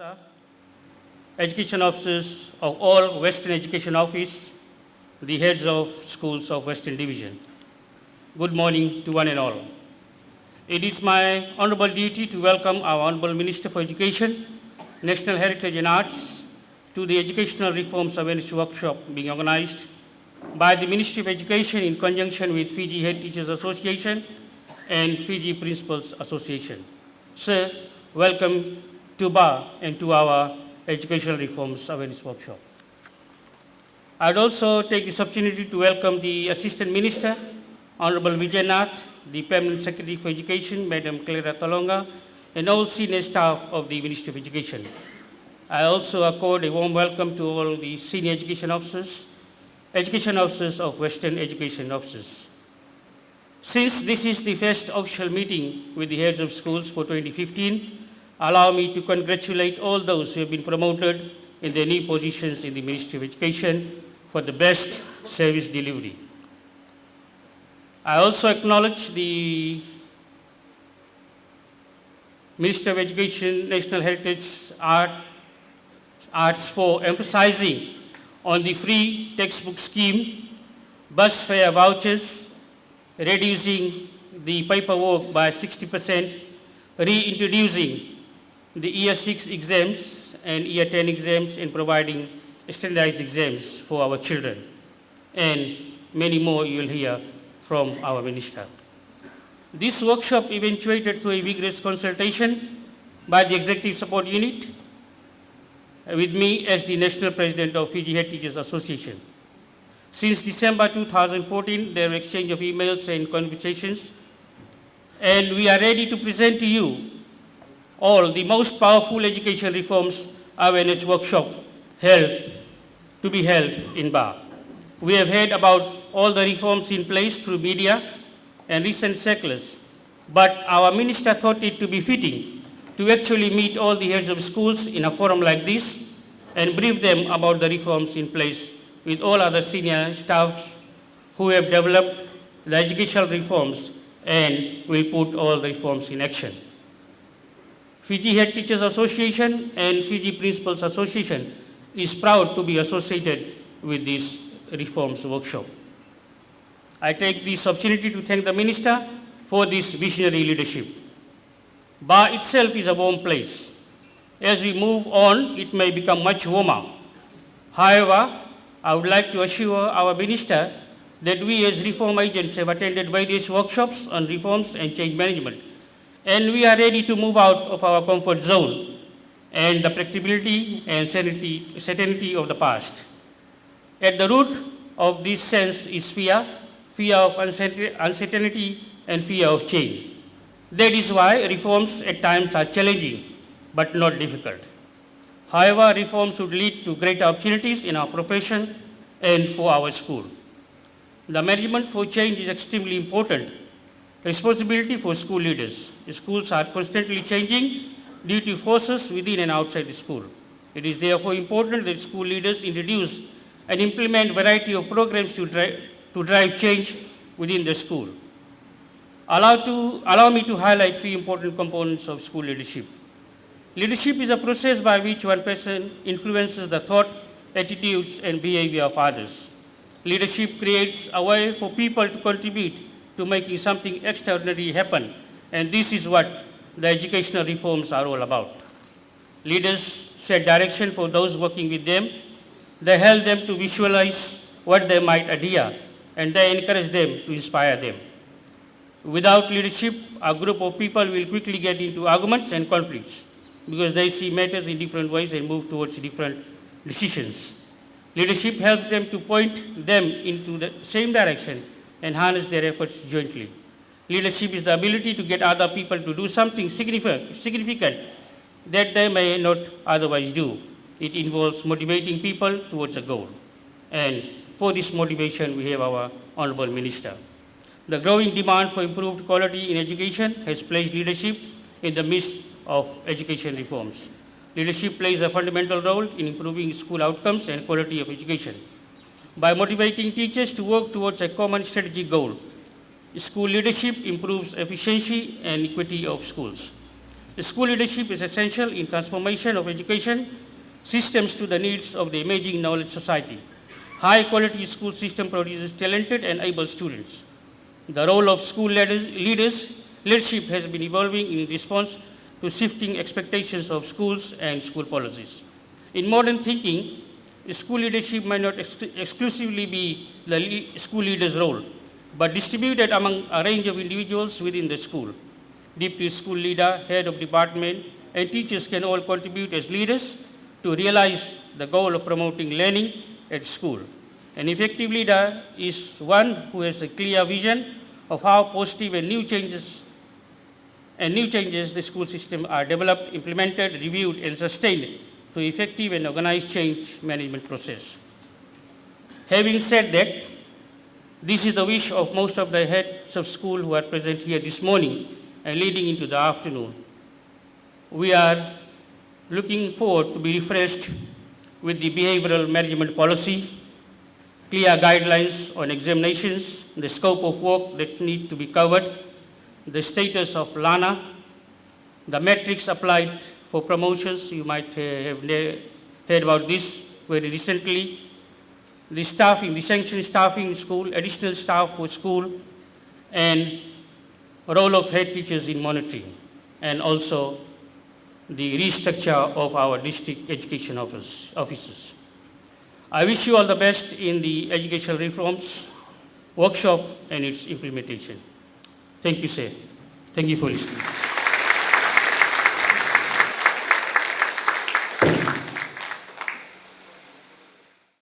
Officer, education officers of all Western Education Office, the heads of schools of Western Division. Good morning to one and all. It is my honorable duty to welcome our Honorable Minister for Education, National Heritage and Arts to the Educational Reforms Awareness Workshop being organized by the Ministry of Education in conjunction with Fiji Head Teachers Association and Fiji Principals Association. Sir, welcome to BA and to our Educational Reforms Awareness Workshop. I'd also take this opportunity to welcome the Assistant Minister, Honorable Vijay Nath, the Permanent Secretary for Education, Madam Clara Talonga, and all senior staff of the Ministry of Education. I also accord a warm welcome to all the senior education officers of Western Education Officers. Since this is the first official meeting with the heads of schools for 2015, allow me to congratulate all those who have been promoted in their new positions in the Ministry of Education for the best service delivery. I also acknowledge the Minister of Education, National Heritage Arts for emphasizing on the free textbook scheme, bus fare vouchers, reducing the paperwork by 60%, reintroducing the Year 6 exams and Year 10 exams, and providing standardized exams for our children. And many more you will hear from our Minister. This workshop eventuated through a vigorous consultation by the Executive Support Unit with me as the National President of Fiji Head Teachers Association. Since December 2014, there were exchange of emails and conversations, and we are ready to present to you all the most powerful education reforms awareness workshop to be held in BA. We have heard about all the reforms in place through media and recent circulars, but our minister thought it to be fitting to actually meet all the heads of schools in a forum like this and brief them about the reforms in place with all other senior staffs who have developed the educational reforms and will put all the reforms in action. Fiji Head Teachers Association and Fiji Principals Association is proud to be associated with this reforms workshop. I take this opportunity to thank the Minister for this visionary leadership. BA itself is a warm place. As we move on, it may become much warmer. However, I would like to assure our Minister that we as reform agents have attended various workshops on reforms and change management, and we are ready to move out of our comfort zone and the predictability and certainty of the past. At the root of this sense is fear of uncertainty and fear of change. That is why reforms at times are challenging but not difficult. However, reforms would lead to greater opportunities in our profession and for our school. The management for change is extremely important responsibility for school leaders. Schools are constantly changing due to forces within and outside the school. It is therefore important that school leaders introduce and implement a variety of programs to drive change within the school. Allow me to highlight three important components of school leadership. Leadership is a process by which one person influences the thought, attitudes, and behavior of others. Leadership creates a way for people to contribute to making something extraordinary happen, and this is what the educational reforms are all about. Leaders set direction for those working with them. They help them to visualize what they might adhere, and they encourage them to inspire them. Without leadership, a group of people will quickly get into arguments and conflicts because they see matters in different ways and move towards different decisions. Leadership helps them to point them into the same direction and harness their efforts jointly. Leadership is the ability to get other people to do something significant that they may not otherwise do. It involves motivating people towards a goal. And for this motivation, we have our Honorable Minister. The growing demand for improved quality in education has placed leadership in the midst of education reforms. Leadership plays a fundamental role in improving school outcomes and quality of education. By motivating teachers to work towards a common strategic goal, school leadership improves efficiency and equity of schools. The school leadership is essential in transformation of education systems to the needs of the emerging knowledge society. High-quality school system produces talented and able students. The role of school leadership has been evolving in response to shifting expectations of schools and school policies. In modern thinking, school leadership might not exclusively be the school leader's role, but distributed among a range of individuals within the school. Deputy school leader, head of department, and teachers can all contribute as leaders to realize the goal of promoting learning at school. An effective leader is one who has a clear vision of how positive and new changes the school system are developed, implemented, reviewed, and sustained through effective and organized change management process. Having said that, this is the wish of most of the heads of school who are present here this morning and leading into the afternoon. We are looking forward to be refreshed with the behavioral management policy, clear guidelines on examinations, the scope of work that needs to be covered, the status of LANA, the metrics applied for promotions. You might have heard about this very recently. The staffing, the sanctioned staffing in school, additional staff for school, and role of head teachers in monitoring, and also the restructure of our district education offices. I wish you all the best in the educational reforms workshop and its implementation. Thank you, sir. Thank you for listening.